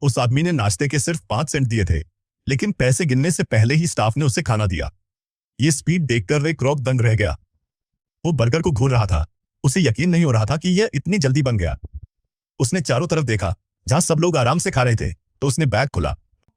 उस आदमी ने नाश्ते के सिर्फ 5 सेंट दिए थे, लेकिन पैसे गिनने से पहले ही स्टाफ ने उसे खाना दिया। ये स्पीड देखकर रे क्रॉक दंग रह गया। वो बर्गर को घूर रहा था। उसे यकीन नहीं हो रहा था कि यह इतनी जल्दी बन गया। उसने चारों तरफ देखा, जहां सब लोग आराम से खा रहे थे, तो उसने बैग खोला।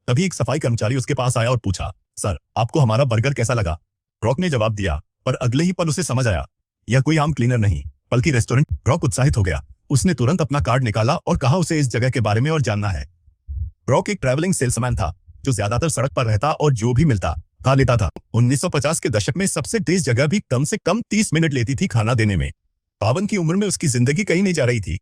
तभी एक सफाई कर्मचारी उसके पास आया और पूछा, सर, आपको हमारा बर्गर कैसा लगा? क्रॉक ने जवाब दिया, पर अगले ही पल उसे समझ आया, यह कोई आम क्लीनर नहीं, बल्कि रेस्टोरेंट। क्रॉक उत्साहित हो गया। उसने तुरंत अपना कार्ड निकाला और कहा उसे इस जगह के बारे में और जानना है। क्रॉक एक ट्रैवलिंग सेल्समैन था, जो ज्यादातर सड़क पर रहता और जो भी मिलता खा लेता था। 1950 के दशक में सबसे तेज जगह भी कम से कम 30 मिनट लेती थी खाना देने में। 52 की उम्र में उसकी जिंदगी कहीं नहीं जा रही थी।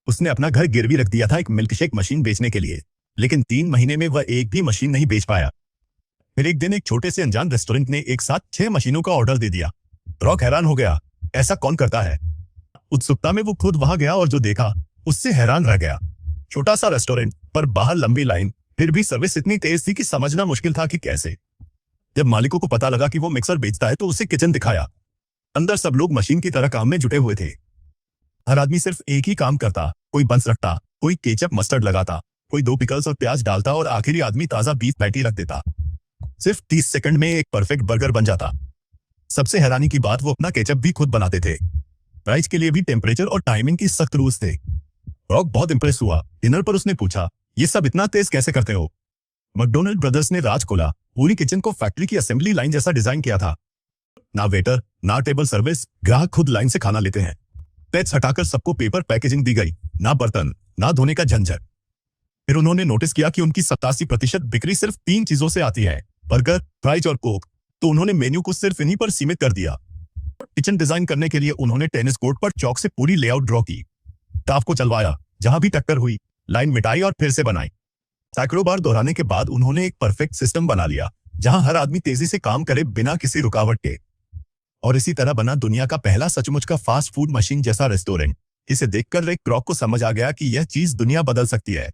उसने अपना घर गिरवी रख दिया था एक मिल्कशेक मशीन बेचने के लिए, लेकिन 3 महीने में वह एक भी मशीन नहीं बेच पाया। फिर एक दिन एक छोटे से अनजान रेस्टोरेंट ने एक साथ 6 मशीनों का ऑर्डर दे दिया। क्रॉक हैरान हो गया, ऐसा कौन करता है? उत्सुकता में वो खुद वहां गया और जो देखा उससे हैरान रह गया। छोटा सा रेस्टोरेंट, पर बाहर लंबी लाइन, फिर भी सर्विस इतनी तेज थी कि समझना मुश्किल था कि कैसे। जब मालिकों को पता लगा कि वो मिक्सर बेचता है तो उसे किचन दिखाया। अंदर सब लोग मशीन की तरह काम में जुटे हुए थे। हर आदमी सिर्फ एक ही काम करता, कोई बंस रखता, कोई केचप मस्टर्ड लगाता, कोई 2 पिकल्स और प्याज डालता और आखिरी आदमी ताजा बीफ पैटी रख देता। सिर्फ 30 सेकंड में एक परफेक्ट बर्गर बन जाता। सबसे हैरानी की बात, वो अपना केचप भी खुद बनाते थे। प्राइस के लिए भी टेम्परेचर और टाइमिंग की सख्त रूल्स थे। रॉक बहुत इंप्रेस हुआ। डिनर पर उसने पूछा, ये सब इतना तेज कैसे करते हो? मैकडोनल्ड ब्रदर्स ने राज खोला। पूरी किचन को फैक्ट्री की असेंबली लाइन जैसा डिजाइन किया था। ना वेटर, ना टेबल सर्विस, ग्राहक खुद लाइन से खाना लेते हैं। पैच हटाकर सबको पेपर पैकेजिंग दी गई, ना बर्तन, ना धोने का झंझट। फिर उन्होंने नोटिस किया कि उनकी 87% बिक्री सिर्फ 3 चीजों से आती है, बर्गर, फ्राइज और कोक। तो उन्होंने मेन्यू को सिर्फ इन्हीं पर सीमित कर दिया। किचन डिजाइन करने के लिए उन्होंने टेनिस कोर्ट पर चौक से पूरी लेआउट ड्रॉ की। स्टाफ को चलवाया, जहां भी टक्कर हुई लाइन मिटाई और फिर से बनाई। सैकड़ों बार दोहराने के बाद उन्होंने एक परफेक्ट सिस्टम बना लिया, जहां हर आदमी तेजी से काम करे बिना किसी रुकावट के। और इसी तरह बना दुनिया का पहला सचमुच का फास्ट फूड मशीन जैसा रेस्टोरेंट। इसे देखकर रे क्रॉक को समझ आ गया कि यह चीज दुनिया बदल सकती है।